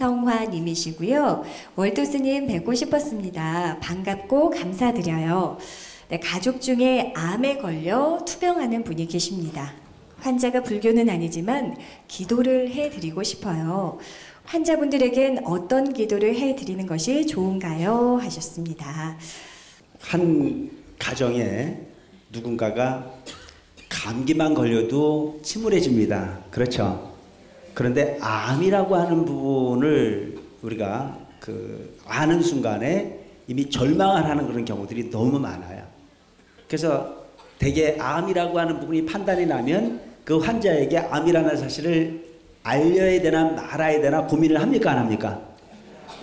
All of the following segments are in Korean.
김성화님이시고요. 월도스님 뵙고 싶었습니다. 반갑고 감사드려요. 네, 가족 중에 암에 걸려 투병하는 분이 계십니다. 환자가 불교는 아니지만 기도를 해드리고 싶어요. 환자분들에겐 어떤 기도를 해드리는 것이 좋은가요? 하셨습니다. 한 가정에 누군가가 감기만 걸려도 침울해집니다. 그렇죠? 그런데 암이라고 하는 부분을 우리가 아는 순간에 이미 절망을 하는 그런 경우들이 너무 많아요. 그래서 대개 암이라고 하는 부분이 판단이 나면 그 환자에게 암이라는 사실을 알려야 되나 말아야 되나 고민을 합니까? 안 합니까?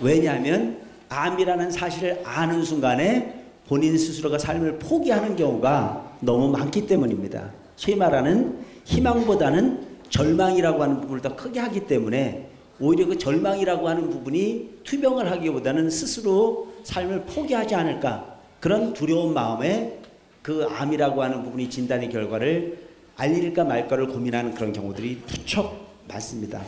왜냐하면 암이라는 사실을 아는 순간에 본인 스스로가 삶을 포기하는 경우가 너무 많기 때문입니다. 소위 말하는 희망보다는 절망이라고 하는 부분을 더 크게 하기 때문에 오히려 그 절망이라고 하는 부분이 투병을 하기보다는 스스로 삶을 포기하지 않을까, 그런 두려운 마음에 그 암이라고 하는 부분이 진단의 결과를 알릴까 말까를 고민하는 그런 경우들이 무척 많습니다.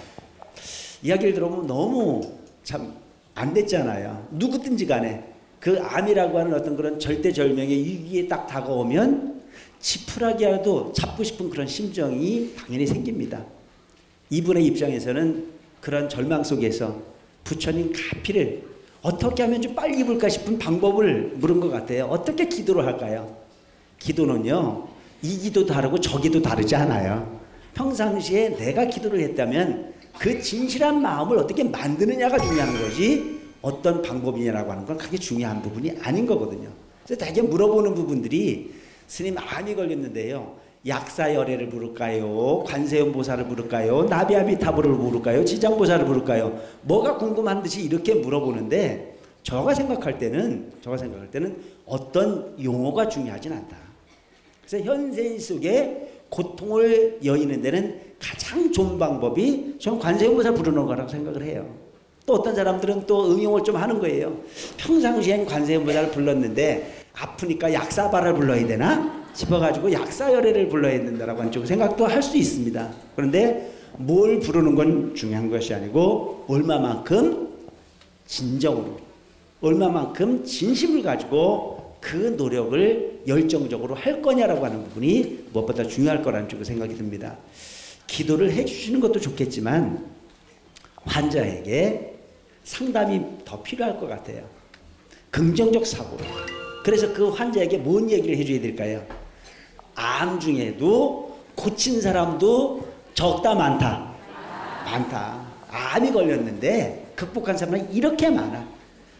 이야기를 들어보면 너무 참 안 됐잖아요. 누구든지 간에 그 암이라고 하는 어떤 그런 절대절명의 위기에 딱 다가오면 지푸라기라도 잡고 싶은 그런 심정이 당연히 생깁니다. 이분의 입장에서는 그런 절망 속에서 부처님 가피를 어떻게 하면 좀 빨리 입을까 싶은 방법을 물은 것 같아요. 어떻게 기도를 할까요? 기도는요, 이 기도 다르고 저 기도 다르지 않아요. 평상시에 내가 기도를 했다면 그 진실한 마음을 어떻게 만드느냐가 중요한 거지 어떤 방법이냐라고 하는 건 그게 중요한 부분이 아닌 거거든요. 그래서 되게 물어보는 부분들이 스님 암이 걸렸는데요, 약사열애를 부를까요? 관세음보살을 부를까요? 나비아비타불을 부를까요? 지장보살을 부를까요? 뭐가 궁금한 듯이 이렇게 물어보는데 제가 생각할 때는 어떤 용어가 중요하진 않다. 그래서 현생 속에 고통을 여의는 데는 가장 좋은 방법이 저는 관세음보살 부르는 거라고 생각을 해요. 또 어떤 사람들은 또 응용을 좀 하는 거예요. 평상시엔 관세음보살을 불렀는데 아프니까 약사바를 불러야 되나 싶어가지고 약사열애를 불러야 된다라고 하는 쪽 생각도 할 수 있습니다. 그런데 뭘 부르는 건 중요한 것이 아니고 얼마만큼 진정으로, 얼마만큼 진심을 가지고 그 노력을 열정적으로 할 거냐라고 하는 부분이 무엇보다 중요할 거라는 쪽으로 생각이 듭니다. 기도를 해주시는 것도 좋겠지만 환자에게 상담이 더 필요할 것 같아요. 긍정적 사고로. 그래서 그 환자에게 뭔 얘기를 해줘야 될까요? 암 중에도 고친 사람도 적다 많다. 많다. 암이 걸렸는데 극복한 사람은 이렇게 많아.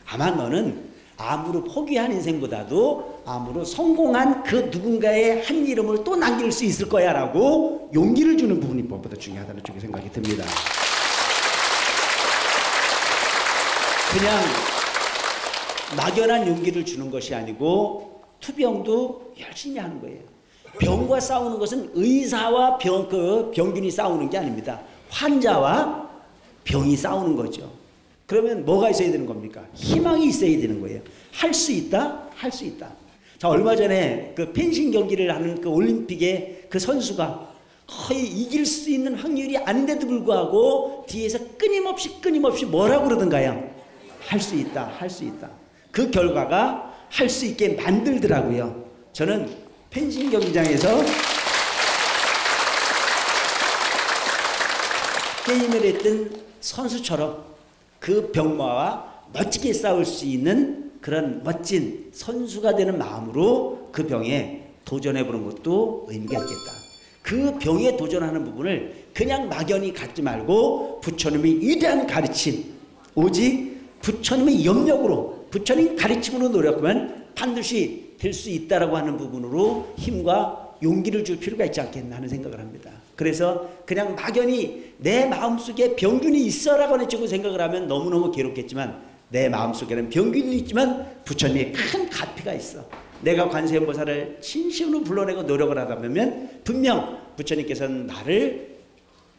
아마 너는 암으로 포기한 인생보다도 암으로 성공한 그 누군가의 한 이름을 또 남길 수 있을 거야 라고 용기를 주는 부분이 무엇보다 중요하다는 쪽에 생각이 듭니다. 그냥 막연한 용기를 주는 것이 아니고 투병도 열심히 하는 거예요. 병과 싸우는 것은 의사와 병균이 싸우는 게 아닙니다. 환자와 병이 싸우는 거죠. 그러면 뭐가 있어야 되는 겁니까? 희망이 있어야 되는 거예요. 할 수 있다? 할 수 있다. 자, 얼마 전에 그 펜싱 경기를 하는 그 올림픽의 그 선수가 거의 이길 수 있는 확률이 아닌데도 불구하고 뒤에서 끊임없이 뭐라고 그러던가요? 할 수 있다, 할 수 있다. 그 결과가 할 수 있게 만들더라고요. 저는 펜싱 경기장에서 게임을 했던 선수처럼 그 병마와 멋지게 싸울 수 있는 그런 멋진 선수가 되는 마음으로 그 병에 도전해보는 것도 의미가 있겠다. 그 병에 도전하는 부분을 그냥 막연히 갖지 말고 부처님의 위대한 가르침, 오직 부처님의 염력으로, 부처님 가르침으로 노력하면 반드시 될 수 있다라고 하는 부분으로 힘과 용기를 줄 필요가 있지 않겠나 하는 생각을 합니다. 그래서 그냥 막연히 내 마음속에 병균이 있어라고 하는 쪽으로 생각을 하면 너무너무 괴롭겠지만 내 마음속에는 병균이 있지만 부처님의 큰 가피가 있어. 내가 관세음보살을 진심으로 불러내고 노력을 하다 보면 분명 부처님께서는 나를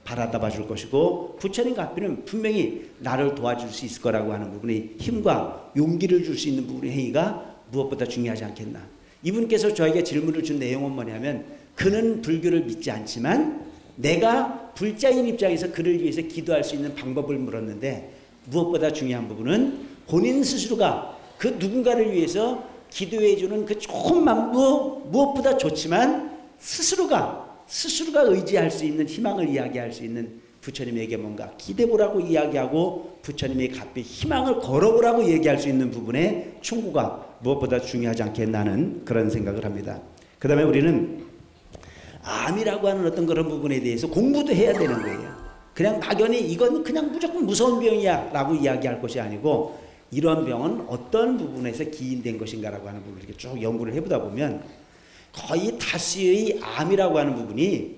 바라봐 줄 것이고 부처님 가피는 분명히 나를 도와줄 수 있을 거라고 하는 부분이 힘과 용기를 줄 수 있는 부분의 행위가 무엇보다 중요하지 않겠나. 이분께서 저에게 질문을 준 내용은 뭐냐면 그는 불교를 믿지 않지만 내가 불자인 입장에서 그를 위해서 기도할 수 있는 방법을 물었는데 무엇보다 중요한 부분은 본인 스스로가 그 누군가를 위해서 기도해주는 그 조금만 무엇보다 좋지만 스스로가 의지할 수 있는 희망을 이야기할 수 있는 부처님에게 뭔가 기대보라고 이야기하고 부처님의 값에 희망을 걸어보라고 얘기할 수 있는 부분에 충고가 무엇보다 중요하지 않겠나는 그런 생각을 합니다. 그 다음에 우리는 암이라고 하는 어떤 그런 부분에 대해서 공부도 해야 되는 거예요. 그냥 막연히 이건 그냥 무조건 무서운 병이야 라고 이야기할 것이 아니고 이런 병은 어떤 부분에서 기인된 것인가라고 하는 부분을 이렇게 쭉 연구를 해보다 보면 거의 다수의 암이라고 하는 부분이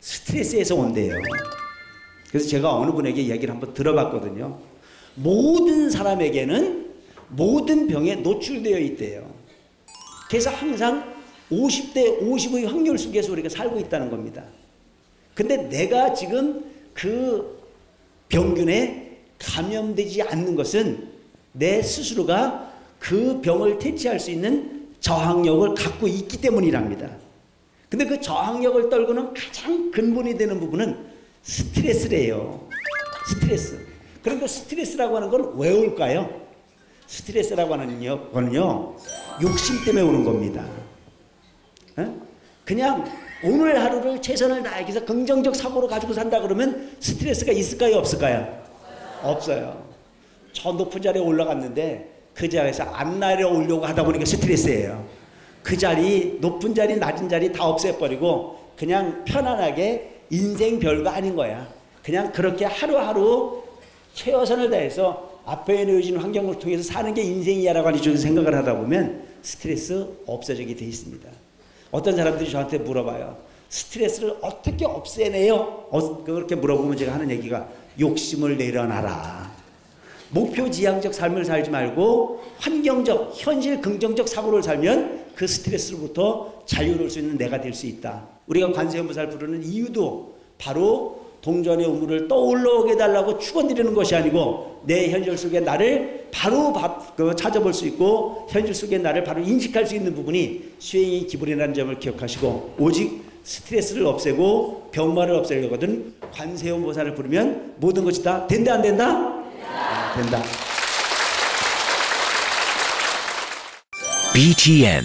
스트레스에서 온대요. 그래서 제가 어느 분에게 이야기를 한번 들어봤거든요. 모든 사람에게는 모든 병에 노출되어 있대요. 그래서 항상 50대 50의 확률 속에서 우리가 살고 있다는 겁니다. 근데 내가 지금 그 병균에 감염되지 않는 것은 내 스스로가 그 병을 퇴치할 수 있는 저항력을 갖고 있기 때문이랍니다. 근데 그 저항력을 떨구는 가장 근본이 되는 부분은 스트레스래요. 스트레스. 그런데 스트레스라고 하는 건 왜 올까요? 스트레스라고 하는 거는요, 욕심 때문에 오는 겁니다. 그냥 오늘 하루를 최선을 다해서 긍정적 사고로 가지고 산다 그러면 스트레스가 있을까요? 없을까요? 없어요. 저 높은 자리에 올라갔는데 그 자리에서 안 내려오려고 하다 보니까 스트레스예요. 그 자리, 높은 자리, 낮은 자리 다 없애버리고 그냥 편안하게 인생 별거 아닌 거야. 그냥 그렇게 하루하루 최선을 다해서 앞에 놓여진 환경을 통해서 사는 게 인생이야라고 하는 쪽에서 생각을 하다 보면 스트레스 없어지게 돼 있습니다. 어떤 사람들이 저한테 물어봐요. 스트레스를 어떻게 없애내요? 그렇게 물어보면 제가 하는 얘기가 욕심을 내려놔라. 목표지향적 삶을 살지 말고 환경적, 현실 긍정적 사고를 살면 그 스트레스로부터 자유로울 수 있는 내가 될 수 있다. 우리가 관세음보살 부르는 이유도 바로 동전의 우물을 떠올라오게 해달라고 축원드리는 것이 아니고 내 현실 속에 나를 바로 찾아볼 수 있고 현실 속에 나를 바로 인식할 수 있는 부분이 수행의 기본이라는 점을 기억하시고 오직 스트레스를 없애고 병마를 없애려거든 관세음보살을 부르면 모든 것이 다 된다 안 된다? 된다. BTN